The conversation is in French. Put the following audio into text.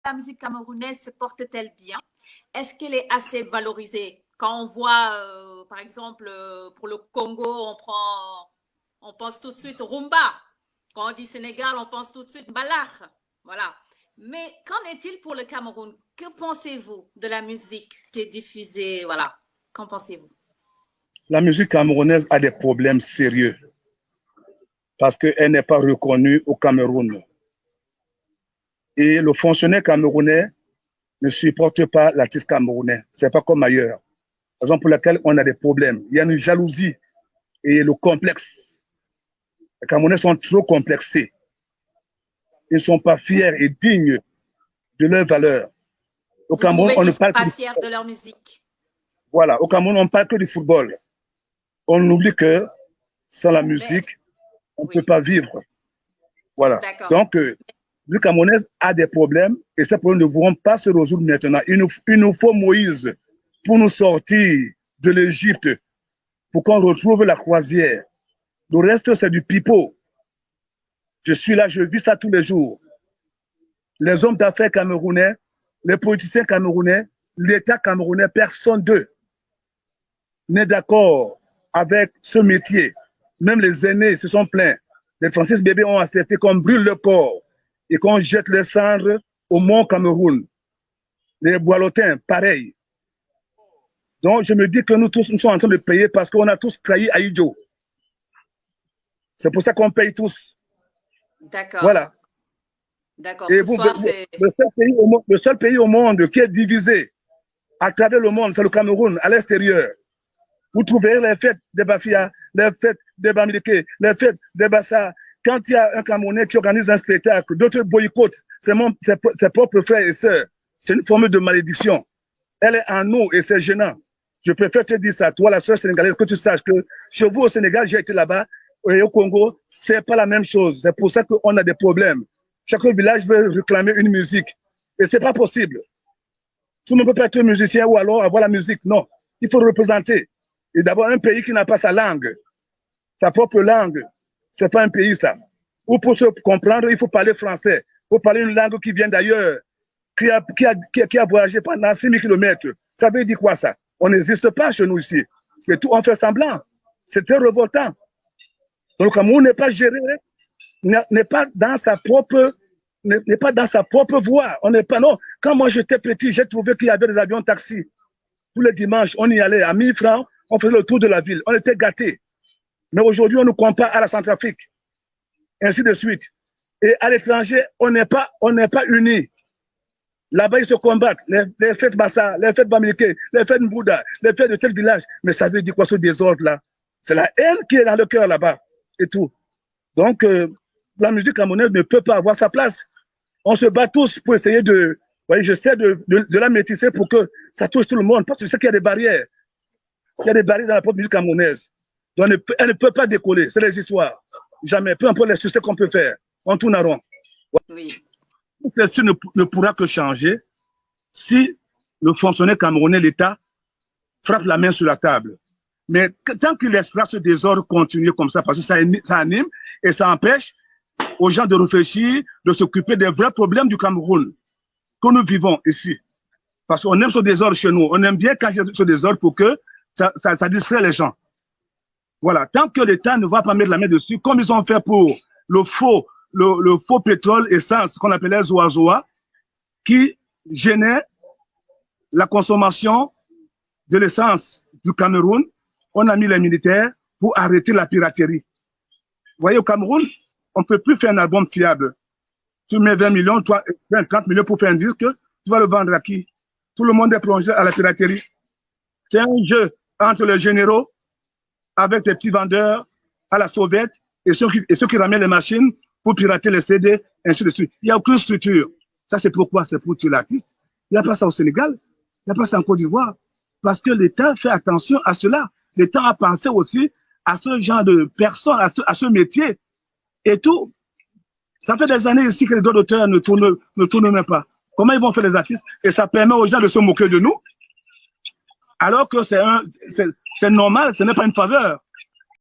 la musique camerounaise se porte-t-elle bien? Est-ce qu'elle est assez valorisée? Quand on voit, par exemple, pour le Congo, on pense tout de suite rumba. Quand on dit Sénégal, on pense tout de suite balach. Voilà. Mais qu'en est-il pour le Cameroun? Que pensez-vous de la musique qui est diffusée? Voilà. Qu'en pensez-vous? La musique camerounaise a des problèmes sérieux parce qu'elle n'est pas reconnue au Cameroun. Et le fonctionnaire camerounais ne supporte pas l'artiste camerounais. Ce n'est pas comme ailleurs. Raison pour laquelle on a des problèmes. Il y a une jalousie et le complexe. Les Camerounais sont trop complexés. Ils ne sont pas fiers et dignes de leurs valeurs. Au Cameroun, on ne parle pas fiers de leur musique. Voilà, au Cameroun, on ne parle que du football. On oublie que sans la musique, on ne peut pas vivre. Voilà. Donc, le Camerounais a des problèmes et ces problèmes ne pourront pas se résoudre maintenant. Il nous faut Moïse pour nous sortir de l'Égypte, pour qu'on retrouve la croisière. Le reste, c'est du pipeau. Je suis là, je vis ça tous les jours. Les hommes d'affaires camerounais, les politiciens camerounais, l'État camerounais, personne d'eux n'est d'accord avec ce métier. Même les aînés se sont plaints. Les Francis bébés ont accepté qu'on brûle le corps et qu'on jette les cendres au mont Cameroun. Les Boilotins, pareil. Donc, je me dis que nous tous, nous sommes en train de payer parce qu'on a tous trahi Aïdjo. C'est pour ça qu'on paye tous. D'accord. Voilà. D'accord. Et vous, le seul pays au monde qui est divisé à travers le monde, c'est le Cameroun, à l'extérieur. Vous trouverez les fêtes des Bafia, les fêtes des Bamileke, les fêtes des Bassa. Quand il y a un Camerounais qui organise un spectacle, d'autres boycottent ses propres frères et sœurs. C'est une forme de malédiction. Elle est en nous et c'est gênant. Je préfère te dire ça, toi, la sœur sénégalaise, que tu saches que chez vous au Sénégal, j'ai été là-bas, et au Congo, c'est pas la même chose. C'est pour ça qu'on a des problèmes. Chaque village veut réclamer une musique. Et c'est pas possible. Tout le monde ne peut pas être musicien ou alors avoir la musique. Non. Il faut représenter. Et d'abord, un pays qui n'a pas sa langue, sa propre langue, c'est pas un pays, ça. Ou pour se comprendre, il faut parler français. Il faut parler une langue qui vient d'ailleurs, qui a voyagé pendant 6000 km. Ça veut dire quoi, ça? On n'existe pas chez nous ici. Et tout, on fait semblant. C'est très révoltant. Donc, le Cameroun n'est pas géré, n'est pas dans sa propre voie. On n'est pas, non. Quand moi j'étais petit, j'ai trouvé qu'il y avait des avions taxis. Tous les dimanches, on y allait à 1000 francs, on faisait le tour de la ville. On était gâtés. Mais aujourd'hui, on nous compare à la Centrafrique. Ainsi de suite. Et à l'étranger, on n'est pas unis. Là-bas, ils se combattent. Les fêtes Bassa, les fêtes Bamileke, les fêtes Mbouda, les fêtes de tel village. Mais ça veut dire quoi ce désordre-là? C'est la haine qui est dans le cœur là-bas. Et tout. Donc, la musique camerounaise ne peut pas avoir sa place. On se bat tous pour essayer de... Voyez, j'essaie de la métisser pour que ça touche tout le monde. Parce que je sais qu'il y a des barrières. Il y a des barrières dans la propre musique camerounaise. Donc, elle ne peut pas décoller. C'est les histoires. Jamais. Peu importe les succès qu'on peut faire. On tourne à rond. Oui. Ceci ne pourra que changer si le fonctionnaire camerounais, l'État, frappe la main sur la table. Mais tant qu'il laissera ce désordre continuer comme ça, parce que ça anime et ça empêche aux gens de réfléchir, de s'occuper des vrais problèmes du Cameroun que nous vivons ici. Parce qu'on aime ce désordre chez nous. On aime bien cacher ce désordre pour que ça distrait les gens. Voilà. Tant que l'État ne va pas mettre la main dessus, comme ils ont fait pour le faux pétrole, essence, qu'on appelait Zoazoa, qui gênait la consommation de l'essence du Cameroun, on a mis les militaires pour arrêter la piraterie. Vous voyez, au Cameroun, on ne peut plus faire un album fiable. Tu mets 20 millions, toi, 30 millions pour faire un disque, tu vas le vendre à qui? Tout le monde est plongé à la piraterie. C'est un jeu entre les généraux, avec des petits vendeurs à la sauvette, et ceux qui ramènent les machines pour pirater les CD, ainsi de suite. Il n'y a aucune structure. Ça, c'est pourquoi? C'est pour tuer l'artiste. Il n'y a pas ça au Sénégal, il n'y a pas ça en Côte d'Ivoire. Parce que l'État fait attention à cela. L'État a pensé aussi à ce genre de personnes, à ce métier. Et tout. Ça fait des années ici que les droits d'auteur ne tournent même pas. Comment ils vont faire les artistes? Et ça permet aux gens de se moquer de nous. Alors que c'est normal, ce n'est pas une faveur.